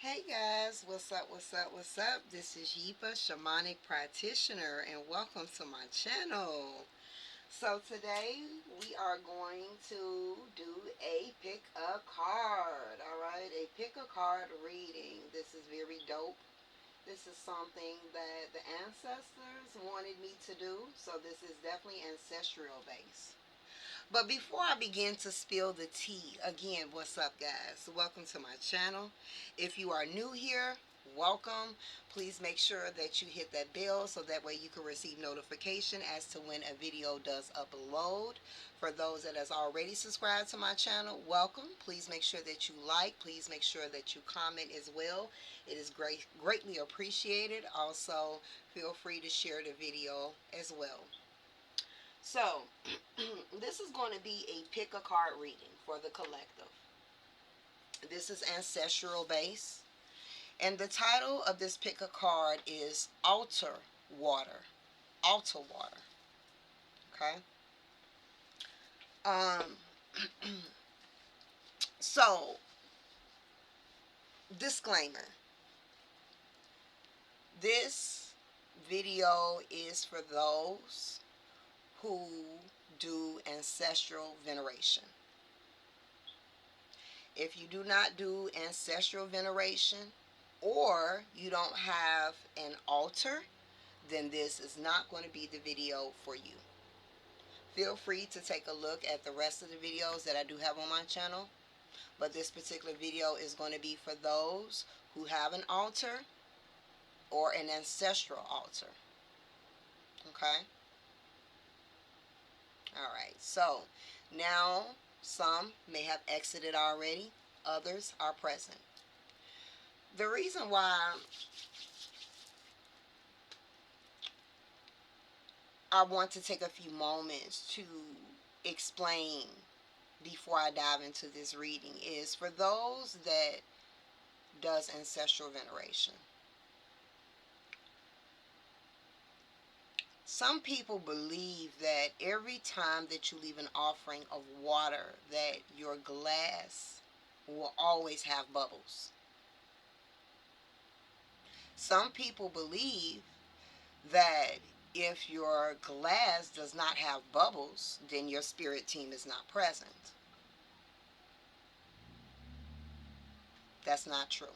Hey guys, what's up, what's up, what's up? This is Yepa, Shamanic Practitioner, and welcome to my channel. So today we are going to do a pick a card, alright? A pick a card reading. This is very dope. This is something that the ancestors wanted me to do, so this is definitely ancestral based. But before I begin to spill the tea, again, what's up, guys? Welcome to my channel. If you are new here, welcome. Please make sure that you hit that bell so that way you can receive notification as to when a video does upload. For those that has already subscribed to my channel, welcome. Please make sure that you like. Please make sure that you comment as well. It is greatly appreciated. Also, feel free to share the video as well. So, this is going to be a pick a card reading for the collective. This is ancestral base. And the title of this pick a card is Altar Water. Altar Water. Okay? So, disclaimer. This video is for those who do ancestral veneration. If you do not do ancestral veneration or you don't have an altar, then this is not going to be the video for you. Feel free to take a look at the rest of the videos that I do have on my channel, but this particular video is going to be for those who have an altar or an ancestral altar. Okay? Alright, so now some may have exited already, others are present. The reason why I want to take a few moments to explain before I dive into this reading is for those that does ancestral veneration. Some people believe that every time that you leave an offering of water that your glass will always have bubbles. Some people believe that if your glass does not have bubbles, then your spirit team is not present. That's not true.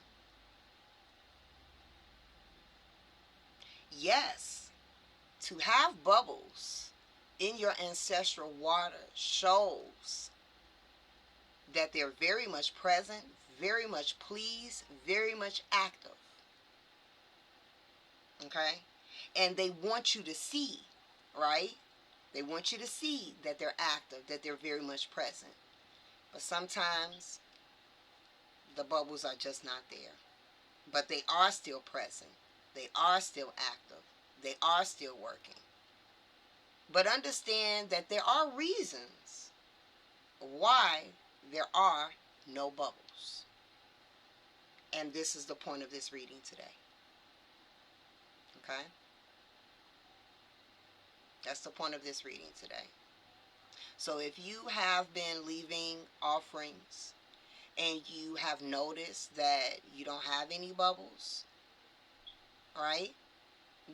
Yes, to have bubbles in your ancestral water shows that they're very much present, very much pleased, very much active. Okay? And they want you to see, right? They want you to see that they're active, that they're very much present. But sometimes the bubbles are just not there. But they are still present. They are still active. They are still working. But understand that there are reasons why there are no bubbles. And this is the point of this reading today. Okay? That's the point of this reading today. So if you have been leaving offerings and you have noticed that you don't have any bubbles, right?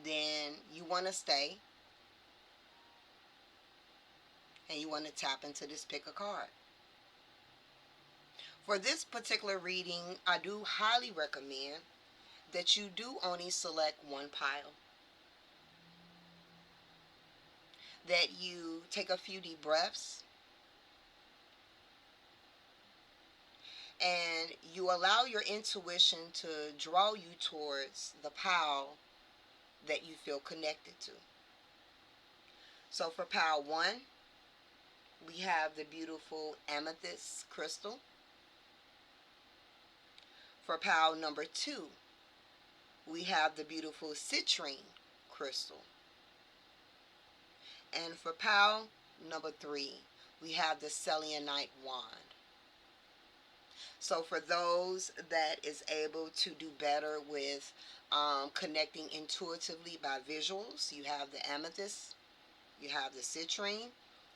Then you want to stay and you want to tap into this pick a card. For this particular reading, I do highly recommend that you do only select one pile. That you take a few deep breaths and you allow your intuition to draw you towards the pile that you feel connected to. So for pile 1, we have the beautiful Amethyst crystal. For pile number 2, we have the beautiful Citrine crystal. And for pile number 3, we have the Selenite wand. So for those that is able to do better with connecting intuitively by visuals, you have the Amethyst, you have the Citrine,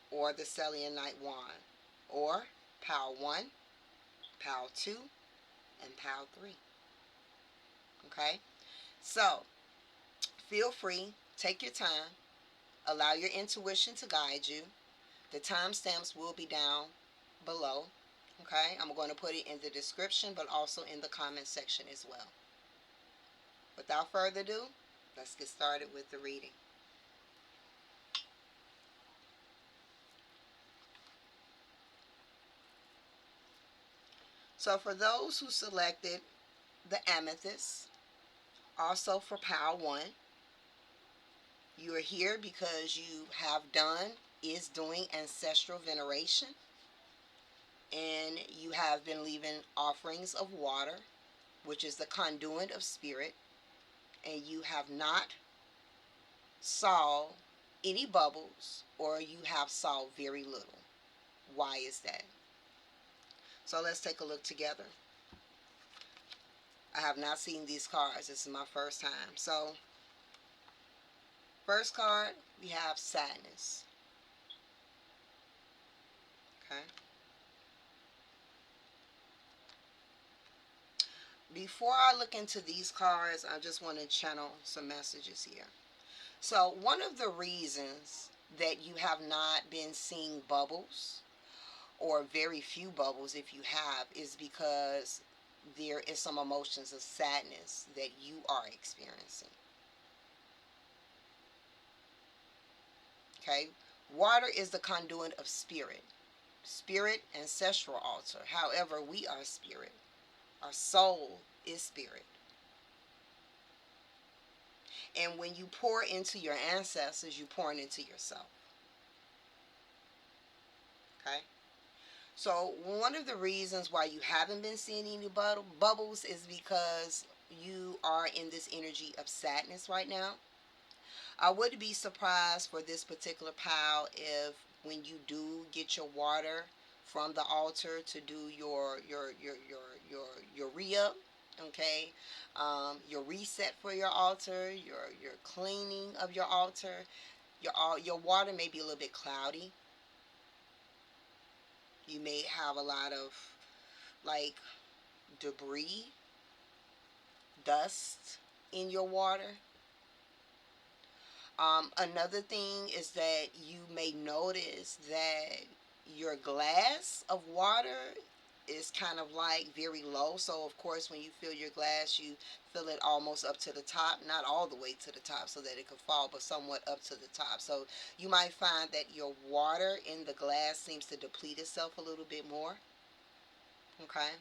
or the Selenite wand, or pile 1, pile 2, and pile 3. Okay? So, feel free, take your time, allow your intuition to guide you. The timestamps will be down below. Okay? I'm going to put it in the description, but also in the comment section as well. Without further ado, let's get started with the reading. So for those who selected the Amethyst, also for Pile 1, you are here because you have done, is doing ancestral veneration, and you have been leaving offerings of water, which is the conduit of spirit, and you have not saw any bubbles, or you have saw very little. Why is that? So let's take a look together. I have not seen these cards. This is my first time. So, first card, we have sadness. Okay. Before I look into these cards, I just want to channel some messages here. So, one of the reasons that you have not been seeing bubbles, or very few bubbles if you have, is because there is some emotions of sadness that you are experiencing. Okay? Water is the conduit of spirit. Spirit, ancestral altar. However, we are spirit. Our soul is spirit. And when you pour into your ancestors, you pour into yourself. Okay? So one of the reasons why you haven't been seeing any bubbles is because you are in this energy of sadness right now. I would be surprised for this particular pile if when you do get your water from the altar to do your re-up, okay, your reset for your altar, your cleaning of your altar, your water may be a little bit cloudy. You may have a lot of like debris, dust in your water. Another thing is that you may notice that your glass of water is kind of like very low. So of course when you fill your glass, you fill it almost up to the top, not all the way to the top so that it could fall, but somewhat up to the top. So you might find that your water in the glass seems to deplete itself a little bit more. Okay.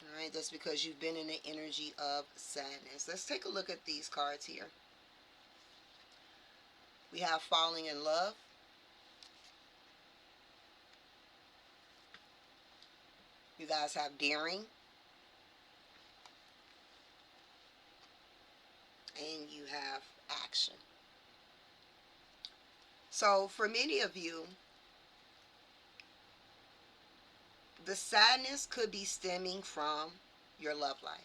All right, that's because you've been in the energy of sadness. Let's take a look at these cards here. We have falling in love. You guys have daring. And you have action. So for many of you, the sadness could be stemming from your love life.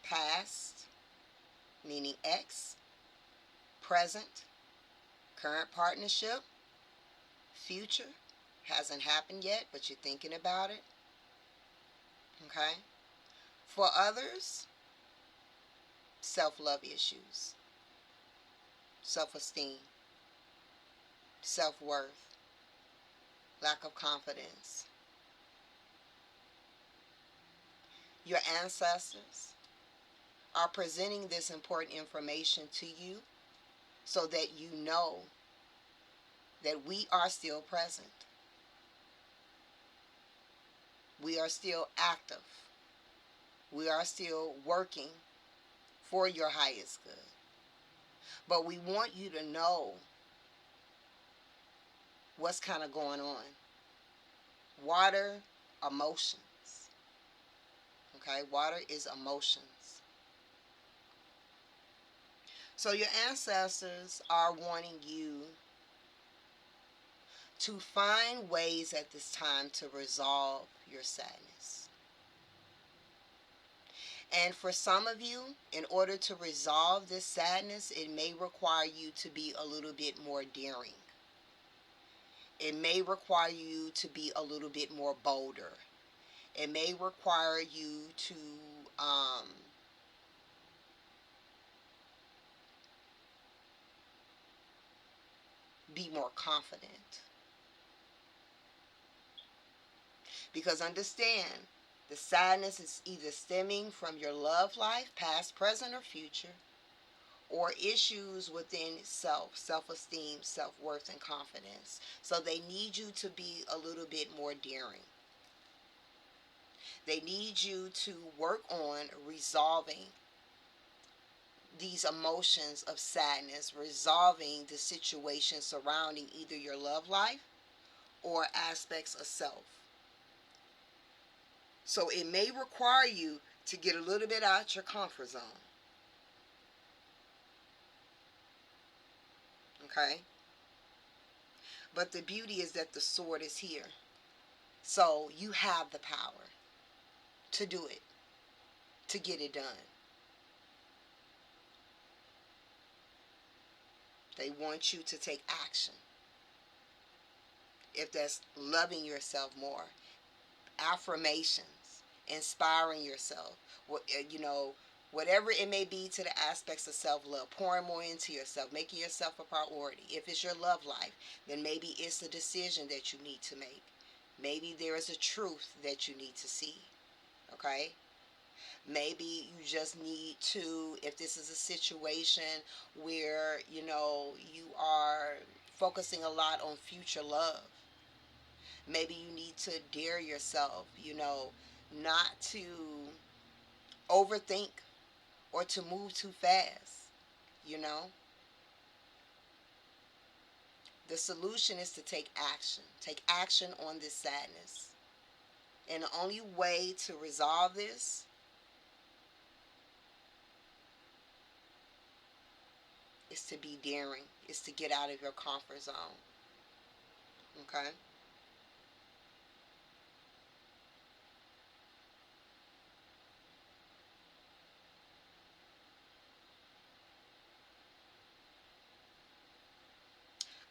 Past, meaning ex, present, current partnership, future, hasn't happened yet, but you're thinking about it. Okay? For others, self-love issues, self-esteem, self-worth, lack of confidence. Your ancestors are presenting this important information to you so that you know that we are still present. We are still active. We are still working for your highest good. But we want you to know what's kind of going on. Water, emotions. Okay, water is emotions. So your ancestors are wanting you to find ways at this time to resolve your sadness. And for some of you, in order to resolve this sadness, it may require you to be a little bit more daring. It may require you to be a little bit more bolder. It may require you to be more confident. Because understand, the sadness is either stemming from your love life, past, present, or future, or issues within self-esteem, self-worth, and confidence. So they need you to be a little bit more daring. They need you to work on resolving these emotions of sadness, resolving the situation surrounding either your love life or aspects of self. So it may require you to get a little bit out your comfort zone. Okay? But the beauty is that the sword is here. So you have the power to do it, to get it done. They want you to take action. If that's loving yourself more, affirmations, inspiring yourself, whatever it may be to the aspects of self-love, pouring more into yourself, making yourself a priority. If it's your love life, then maybe it's a decision that you need to make. Maybe there is a truth that you need to see. Okay? Maybe you just need to, if this is a situation where, you are focusing a lot on future love, maybe you need to dare yourself, not to overthink or to move too fast, The solution is to take action. Take action on this sadness. And the only way to resolve this is to be daring, is to get out of your comfort zone. Okay?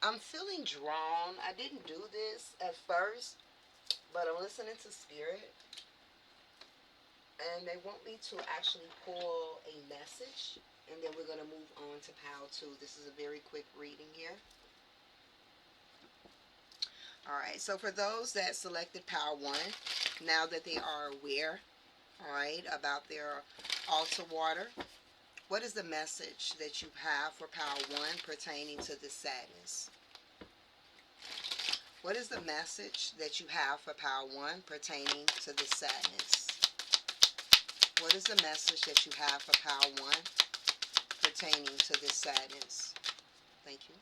I'm feeling drawn. I didn't do this at first, but I'm listening to Spirit, and they want me to actually pull a message, and then we're going to move on to Pile 2. This is a very quick reading here. Alright, so for those that selected Pile 1, now that they are aware, alright, about their altar water, what is the message that you have for Pile 1 pertaining to this sadness? What is the message that you have for Pile 1 pertaining to this sadness? What is the message that you have for Pile 1 pertaining to this sadness? Thank you.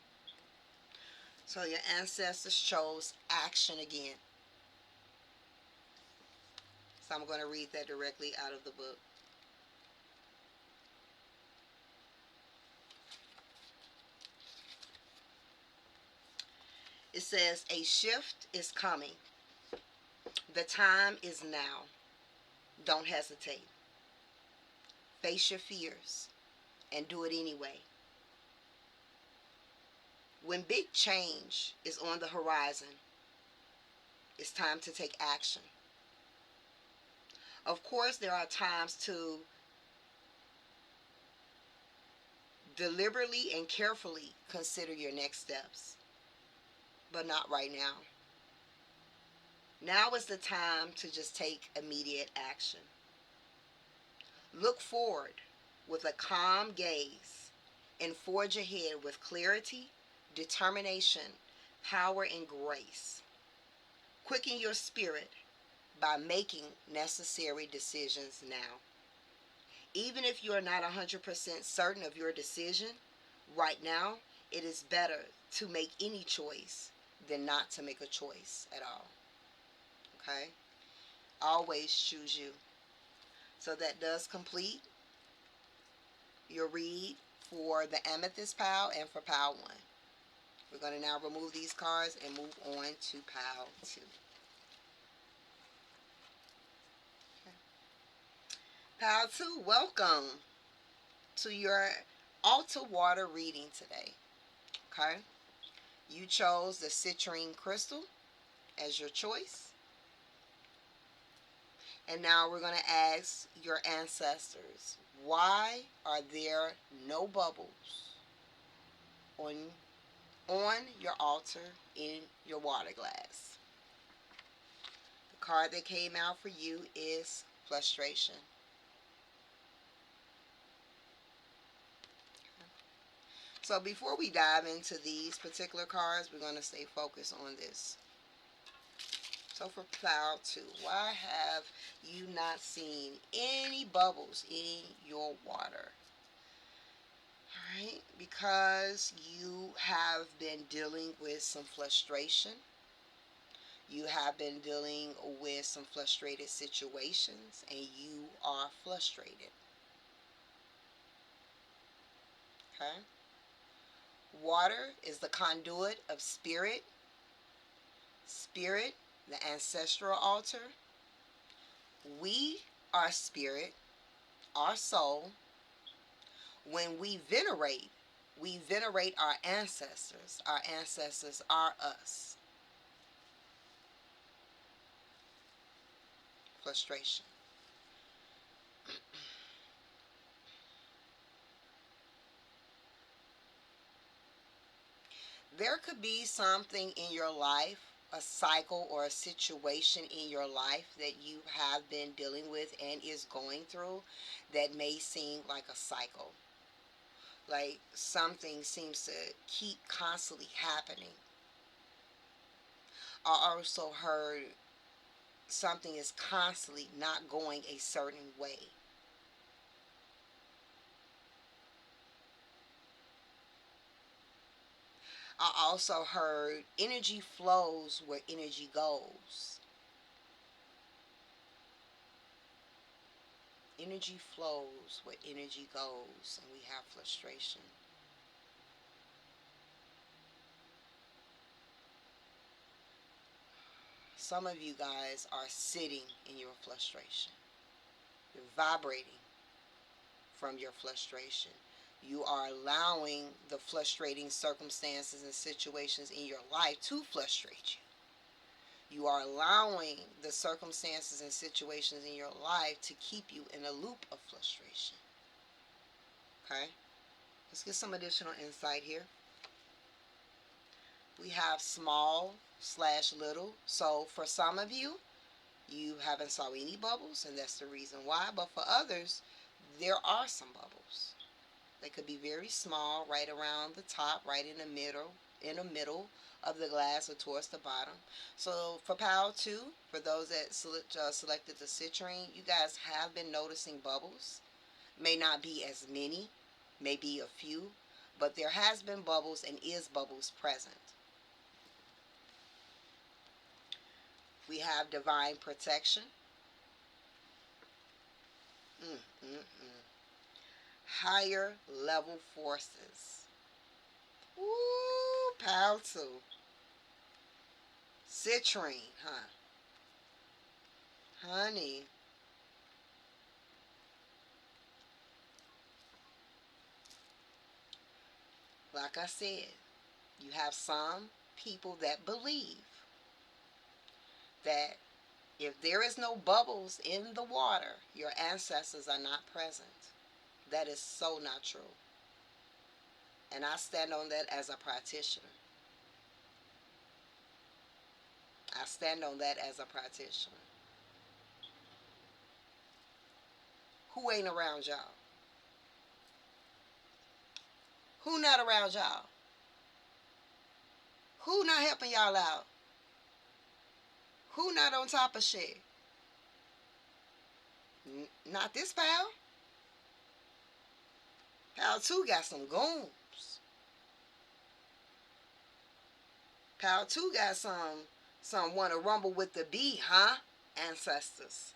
So your ancestors chose action again. So I'm going to read that directly out of the book. It says, a shift is coming. The time is now. Don't hesitate. Face your fears and do it anyway. When big change is on the horizon, it's time to take action. Of course, there are times to deliberately and carefully consider your next steps, but not right now. Now is the time to just take immediate action. Look forward with a calm gaze and forge ahead with clarity, determination, power, and grace. Quicken your spirit by making necessary decisions now. Even if you are not 100% certain of your decision, right now, it is better to make any choice than not to make a choice at all. Okay? Always choose you. So that does complete your read for the Amethyst pile and for pile 1. We're going to now remove these cards and move on to pile 2. Okay. Pile 2, welcome to your altar water reading today. Okay? You chose the Citrine crystal as your choice. And now we're going to ask your ancestors, why are there no bubbles on your altar in your water glass? The card that came out for you is frustration. So before we dive into these particular cards, we're going to stay focused on this. So for cloud 2, why have you not seen any bubbles in your water? Alright, because you have been dealing with some frustration. You have been dealing with some frustrated situations and you are frustrated. Okay? Water is the conduit of spirit. Spirit, the ancestral altar. We are spirit, our soul. When we venerate our ancestors. Our ancestors are us. Frustration. There could be something in your life, a cycle or a situation in your life that you have been dealing with and is going through that may seem like a cycle. Like something seems to keep constantly happening. I also heard something is constantly not going a certain way. I also heard energy flows where energy goes. Energy flows where energy goes, and we have frustration. Some of you guys are sitting in your frustration. You're vibrating from your frustration. You are allowing the frustrating circumstances and situations in your life to frustrate you. You are allowing the circumstances and situations in your life to keep you in a loop of frustration. Okay? Let's get some additional insight here. We have small slash little. So for some of you, you haven't saw any bubbles, and that's the reason why. But for others, there are some bubbles. They could be very small, right around the top, right in the middle of the glass or towards the bottom. So for Pile 2, for those that selected the Citrine, you guys have been noticing bubbles. May not be as many, may be a few, but there has been bubbles and is bubbles present. We have divine protection. Mm, mm, mm. Higher level forces. Ooh, Pile 2. Citrine, huh? Honey. Like I said, you have some people that believe that if there is no bubbles in the water, your ancestors are not present. That is so not true. And I stand on that as a practitioner. I stand on that as a practitioner. Who ain't around y'all? Who not around y'all? Who not helping y'all out? Who not on top of shit? Not this pal. Pal 2 got some goons. Pal 2 got some want to rumble with the bee, huh? Ancestors.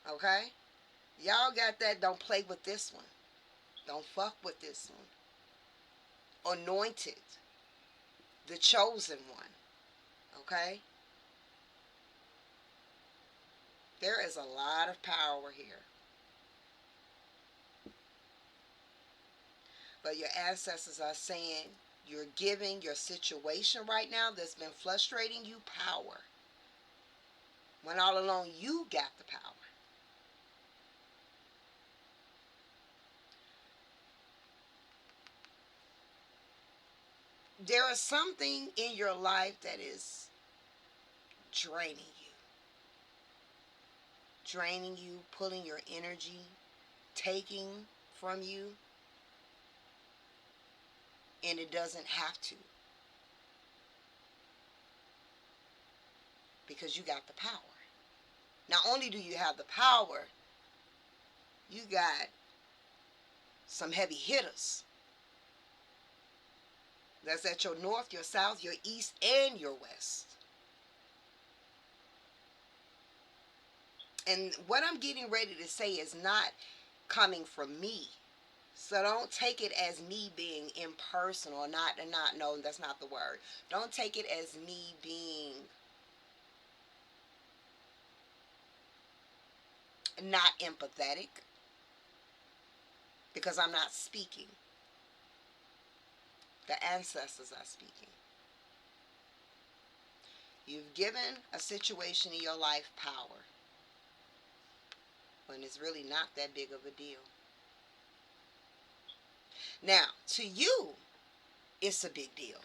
Okay? Y'all got that. Don't play with this one. Don't fuck with this one. Anointed. The chosen one. Okay? There is a lot of power here. But your ancestors are saying you're giving your situation right now that's been frustrating you power. when all along you got the power. There is something in your life that is draining you, pulling your energy, taking from you, and it doesn't have to, because you got the power. Not only do you have the power, you got some heavy hitters. That's at your north, your south, your east, and your west. And what I'm getting ready to say is not coming from me. So don't take it as me being impersonal. No, that's not the word. Don't take it as me being not empathetic, because I'm not speaking. The ancestors are speaking. You've given a situation in your life power when it's really not that big of a deal. Now, to you, it's a big deal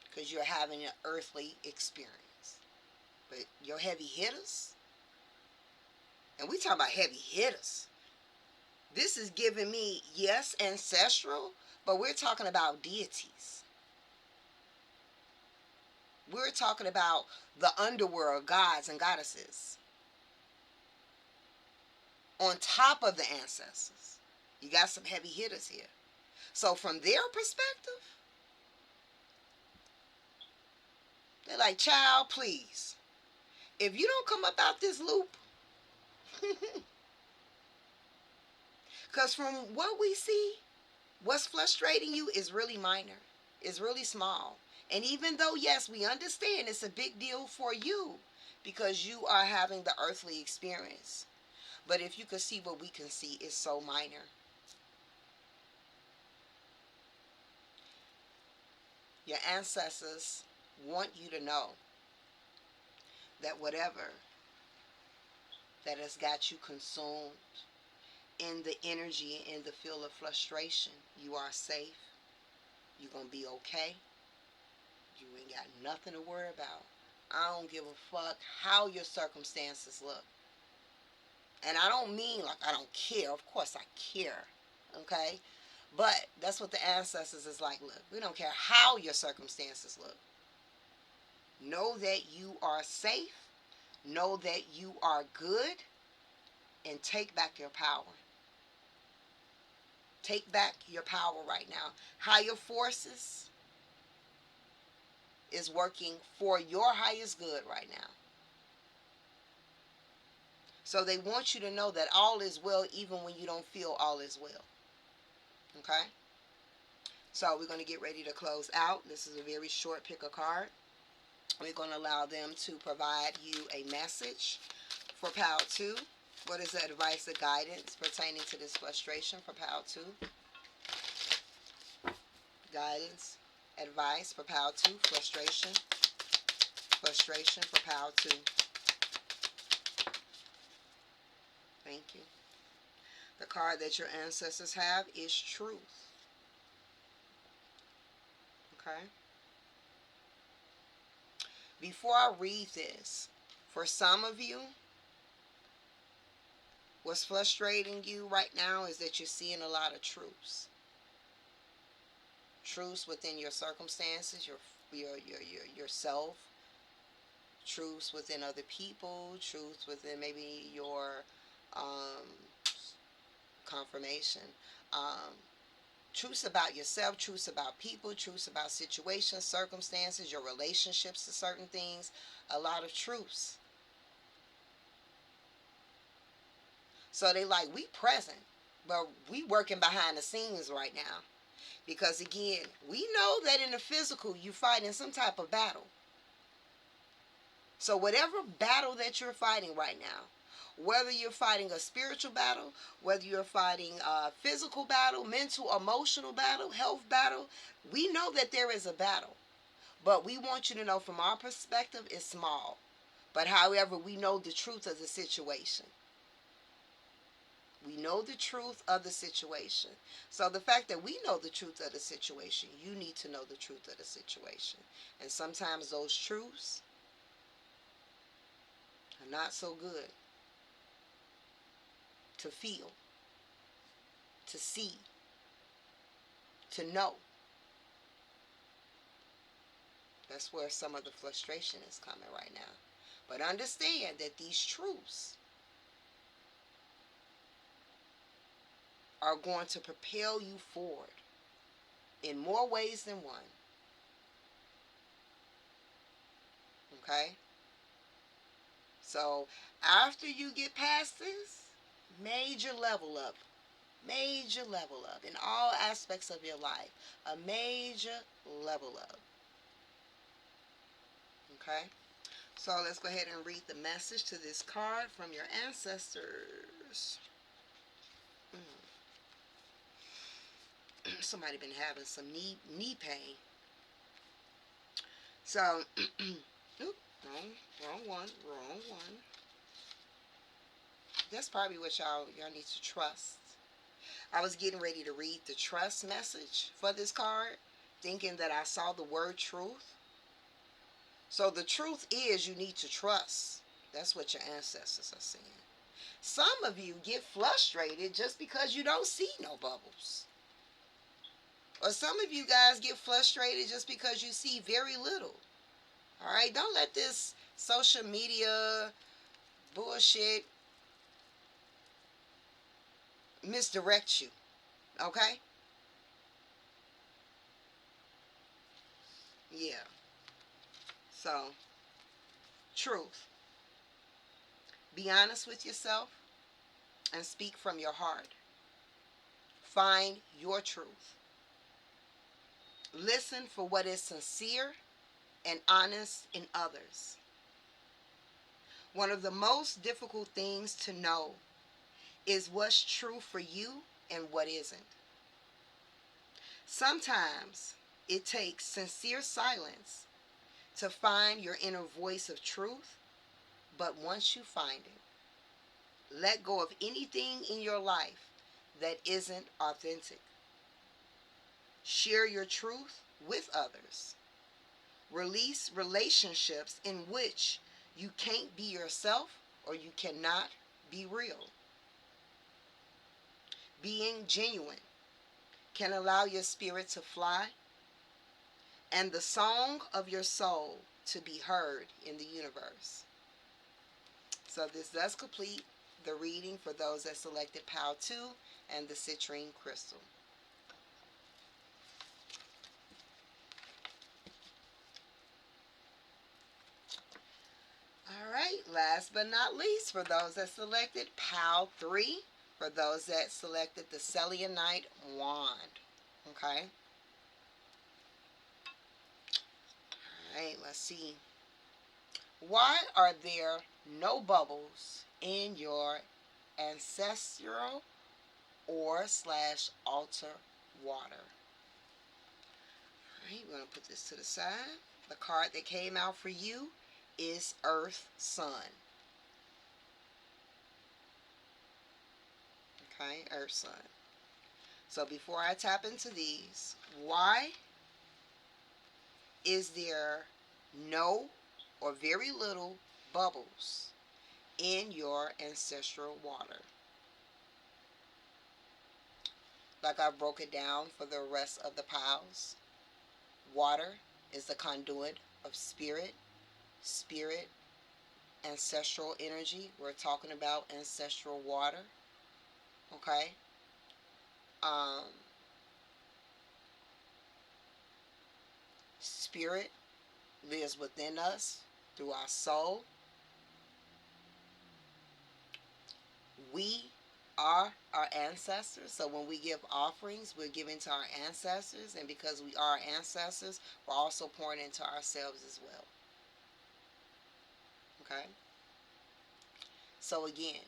because you're having an earthly experience. But your heavy hitters, and we talking about heavy hitters, this is giving me, yes, ancestral, but we're talking about deities. We're talking about the underworld gods and goddesses. On top of the ancestors, you got some heavy hitters here. So from their perspective, they're like, child, please, if you don't come up out this loop, because from what we see, what's frustrating you is really minor. It's really small. And even though, yes, we understand it's a big deal for you because you are having the earthly experience. But if you could see what we can see, it's so minor. Your ancestors want you to know that whatever that has got you consumed in the energy, in the field of frustration, you are safe. You're going to be okay. You ain't got nothing to worry about. I don't give a fuck how your circumstances look. And I don't mean like I don't care. Of course I care. Okay? But that's what the ancestors is like. Look, we don't care how your circumstances look. Know that you are safe. Know that you are good. And take back your power. Take back your power right now. Higher forces is working for your highest good right now. So they want you to know that all is well even when you don't feel all is well. Okay? So we're going to get ready to close out. This is a very short pick a card. We're going to allow them to provide you a message for Pile 2. What is the advice or guidance pertaining to this frustration for Pile 2? Guidance, advice for Pile 2, frustration. Frustration for Pile 2. Thank you. The card that your ancestors have is truth. Okay? Before I read this, for some of you, what's frustrating you right now is that you're seeing a lot of truths. Truths within your circumstances, yourself. Truths within other people. Truths within maybe your confirmation. Truths about yourself, truths about people, truths about situations, circumstances, your relationships to certain things. A lot of truths. So they like, we present, but we working behind the scenes right now. Because again, we know that in the physical, you're fighting some type of battle. So whatever battle that you're fighting right now, whether you're fighting a spiritual battle, whether you're fighting a physical battle, mental, emotional battle, health battle, we know that there is a battle. But we want you to know from our perspective, it's small. But however, we know the truth of the situation. We know the truth of the situation. So the fact that we know the truth of the situation, you need to know the truth of the situation. And sometimes those truths are not so good to feel, to see, to know. That's where some of the frustration is coming right now. But understand that these truths are going to propel you forward in more ways than one. Okay? So after you get past this, major level up. Major level up in all aspects of your life. A major level up. Okay? So let's go ahead and read the message to this card from your ancestors. Somebody been having some knee pain. So, oop, wrong one. That's probably what y'all need to trust. I was getting ready to read the trust message for this card, thinking that I saw the word truth. So the truth is you need to trust. That's what your ancestors are saying. Some of you get frustrated just because you don't see no bubbles. Or some of you guys get frustrated just because you see very little. All right? Don't let this social media bullshit misdirect you. Okay? Yeah. So, truth. Be honest with yourself and speak from your heart. Find your truth. Listen for what is sincere and honest in others. One of the most difficult things to know is what's true for you and what isn't. Sometimes it takes sincere silence to find your inner voice of truth, but once you find it, let go of anything in your life that isn't authentic. Share your truth with others. Release relationships in which you can't be yourself or you cannot be real. Being genuine can allow your spirit to fly and the song of your soul to be heard in the universe. So this does complete the reading for those that selected PAL 2 and the Citrine crystal. All right, last but not least, for those that selected PAL 3, for those that selected the Selenite wand. Okay? All right, let's see. Why are there no bubbles in your ancestral or / altar water? All right, we're going to put this to the side. The card that came out for you is Earth Sun. Okay, Earth Sun. So before I tap into these, why is there no or very little bubbles in your ancestral water? Like I broke it down for the rest of the piles. Water is the conduit of spirit, ancestral energy. We're talking about ancestral water. Okay? Spirit lives within us through our soul. We are our ancestors. So when we give offerings, we're giving to our ancestors. And because we are ancestors, we're also pouring into ourselves as well. Okay? So again,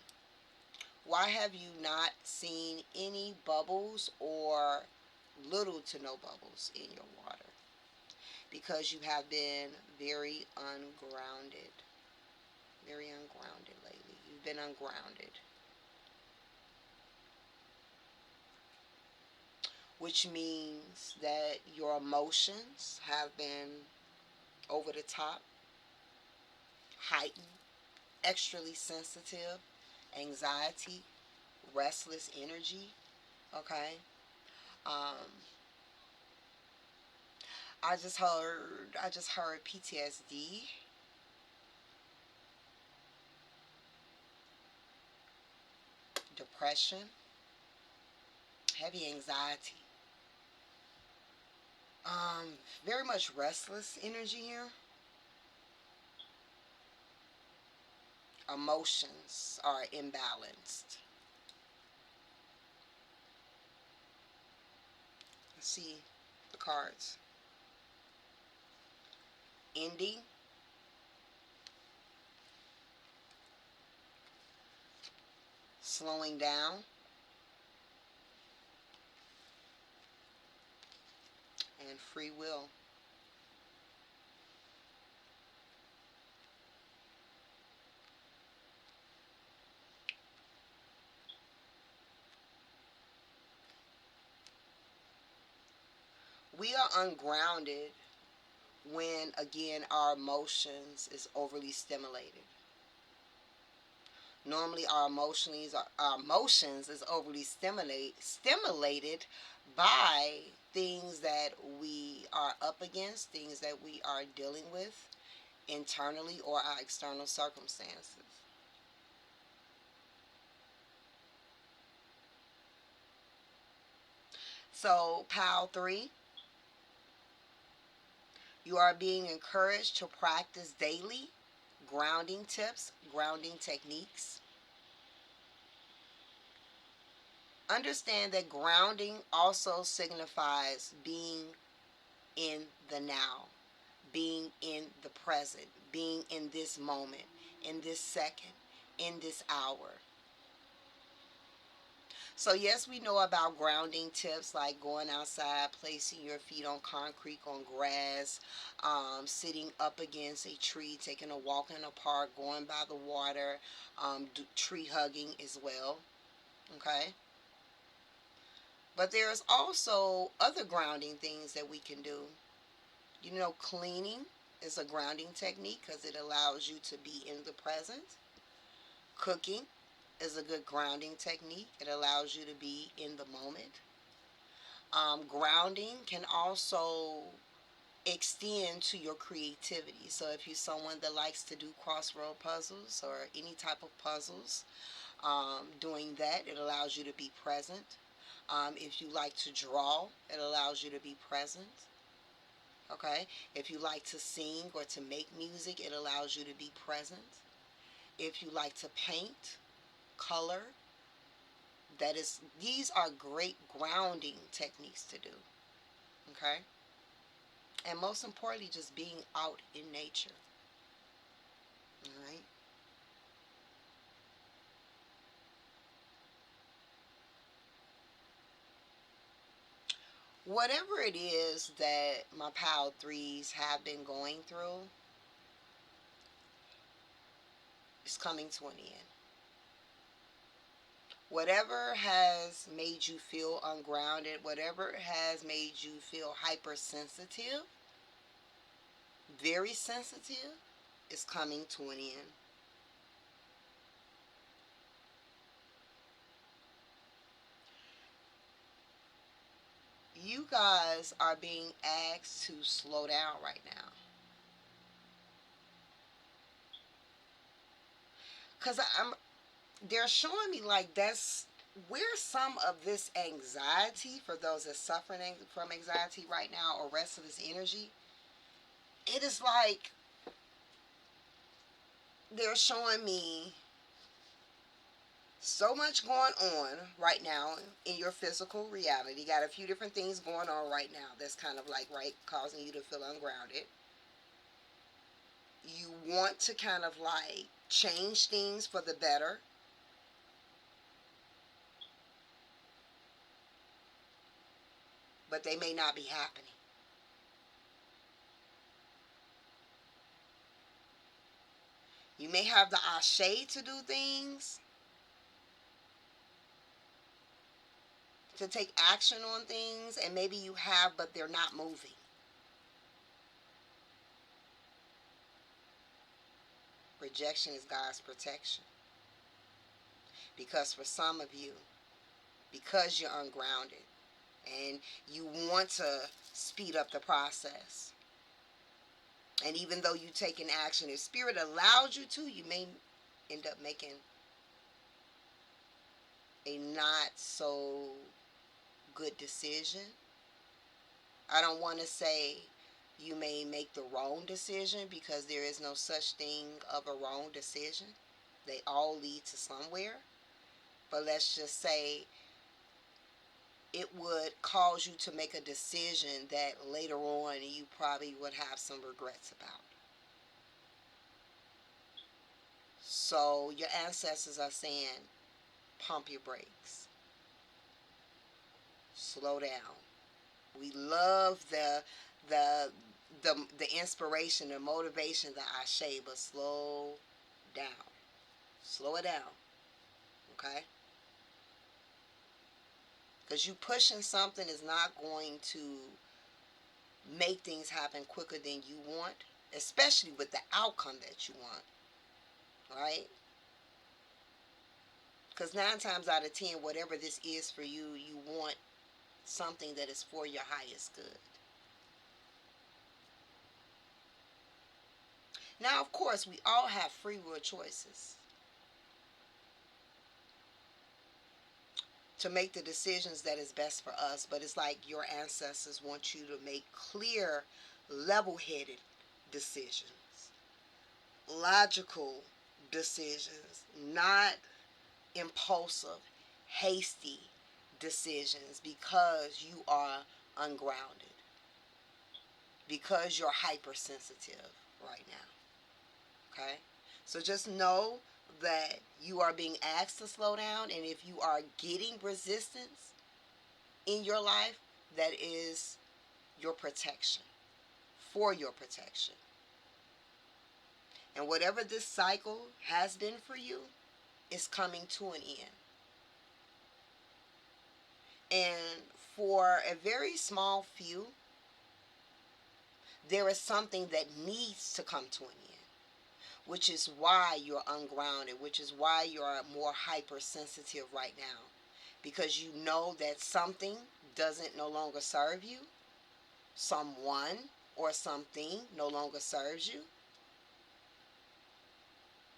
why have you not seen any bubbles or little to no bubbles in your water? Because you have been very ungrounded. Very ungrounded lately. You've been ungrounded. Which means that your emotions have been over the top, heightened, extremely sensitive, anxiety, restless energy. Okay. Um, I just heard PTSD, depression, heavy anxiety. Um, Very much restless energy here. Emotions are imbalanced. Let's see the cards. Ending, slowing down, and free will. We are ungrounded when, again, our emotions is overly stimulated. Normally, our emotions is overly stimulated by things that we are up against, things that we are dealing with internally, or our external circumstances. So, pile 3, you are being encouraged to practice daily grounding tips, grounding techniques. Understand that grounding also signifies being in the now, being in the present, being in this moment, in this second, in this hour. So, yes, we know about grounding tips like going outside, placing your feet on concrete, on grass, sitting up against a tree, taking a walk in a park, going by the water, tree hugging as well. Okay? But there's also other grounding things that we can do. You know, cleaning is a grounding technique because it allows you to be in the present. Cooking is a good grounding technique. It allows you to be in the moment. Grounding can also extend to your creativity. So if you're someone that likes to do crossword puzzles or any type of puzzles, doing that, it allows you to be present. If you like to draw, it allows you to be present. Okay? If you like to sing or to make music, it allows you to be present. If you like to paint, color, these are great grounding techniques to do. Okay? And most importantly, just being out in nature. All right? Whatever it is that my pile threes have been going through is coming to an end. Whatever has made you feel ungrounded, whatever has made you feel hypersensitive, very sensitive, is coming to an end. You guys are being asked to slow down right now. Because they're showing me like that's where some of this anxiety, for those that suffering from anxiety right now or restless energy, it is like they're showing me so much going on right now in your physical reality. You got a few different things going on right now that's kind of like, right, causing you to feel ungrounded. You want to kind of like change things for the better, but they may not be happening. You may have the ashe to do things, to take action on things, and maybe you have, but they're not moving. Rejection is God's protection. Because for some of you, because you're ungrounded and you want to speed up the process, and even though you take an action, if Spirit allows you to, you may end up making a not so good decision. I don't want to say you may make the wrong decision, because there is no such thing of a wrong decision. They all lead to somewhere. But let's just say it would cause you to make a decision that later on you probably would have some regrets about. So your ancestors are saying, pump your brakes. Slow down. We love the inspiration, the motivation, the ashe, but slow down. Slow it down. Okay? Because you pushing something is not going to make things happen quicker than you want, especially with the outcome that you want. Right? Because 9 times out of 10, whatever this is for you, you want something that is for your highest good. Now, of course, we all have free will choices to make the decisions that is best for us, but it's like your ancestors want you to make clear, level-headed decisions, logical decisions, not impulsive, hasty decisions, because you are ungrounded, because you're hypersensitive right now. Okay? So just know that you are being asked to slow down, and if you are getting resistance in your life, that is your protection, for your protection. And whatever this cycle has been for you is coming to an end. And for a very small few, there is something that needs to come to an end, which is why you're ungrounded, which is why you're more hypersensitive right now, because you know that something doesn't no longer serve you, someone or something no longer serves you,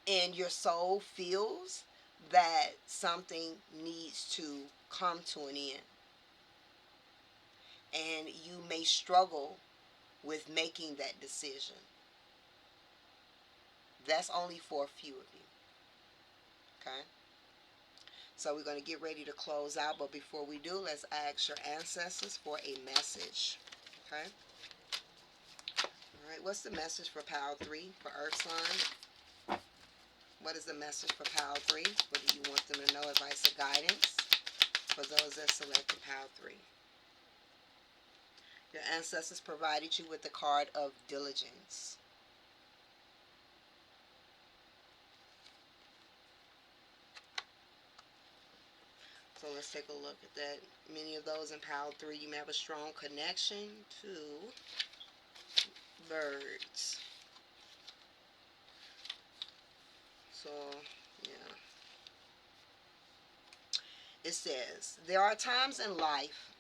and your soul feels that something needs to come to an end, and you may struggle with making that decision. That's only for a few of you. Okay? So we're going to get ready to close out, but before we do, let's ask your ancestors for a message. Okay? All right, what's the message for Pile 3 for Earth Sign? What is the message for Pile 3? What do you want them to know? Advice or guidance for those that selected Pile 3. Your ancestors provided you with the card of diligence. So let's take a look at that. Many of those in Pile 3, you may have a strong connection to birds. So, yeah. It says, there are times in life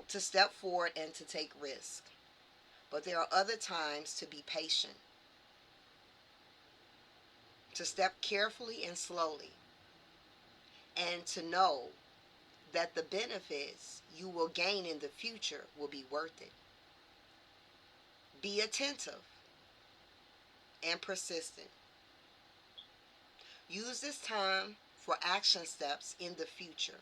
to step forward and to take risk, but there are other times to be patient, to step carefully and slowly, and to know that the benefits you will gain in the future will be worth it. Be attentive and persistent. Use this time for action steps in the future.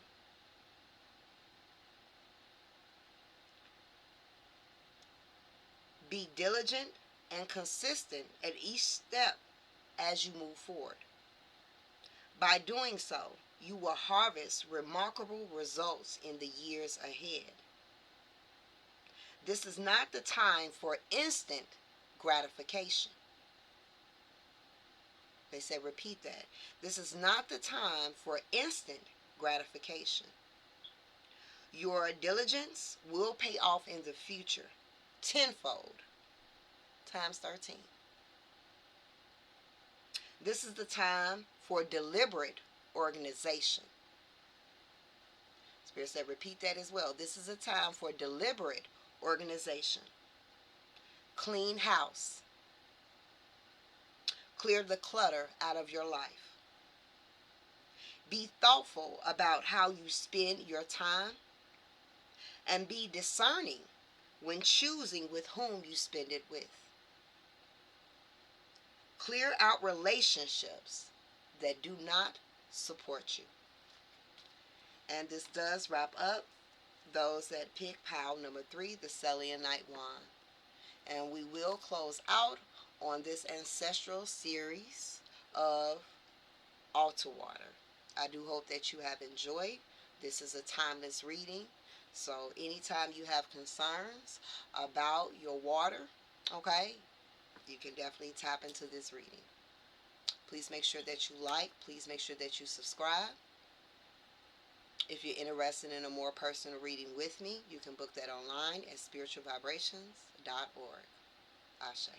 Be diligent and consistent at each step as you move forward. By doing so, you will harvest remarkable results in the years ahead. This is not the time for instant gratification. They say repeat that. This is not the time for instant gratification. Your diligence will pay off in the future tenfold, times 13. This is the time for deliberate organization. Spirit said repeat that as well. This is a time for deliberate organization. Clean house. Clear the clutter out of your life. Be thoughtful about how you spend your time, and be discerning when choosing with whom you spend it with. Clear out relationships that do not support you. And this does wrap up those that pick pile number 3, the Selenite wand. And we will close out on this Ancestral series of altar water. I do hope that you have enjoyed. This is a timeless reading. So anytime you have concerns about your water, okay, you can definitely tap into this reading. Please make sure that you like. Please make sure that you subscribe. If you're interested in a more personal reading with me, you can book that online at spiritualvibrations.org. Ashe.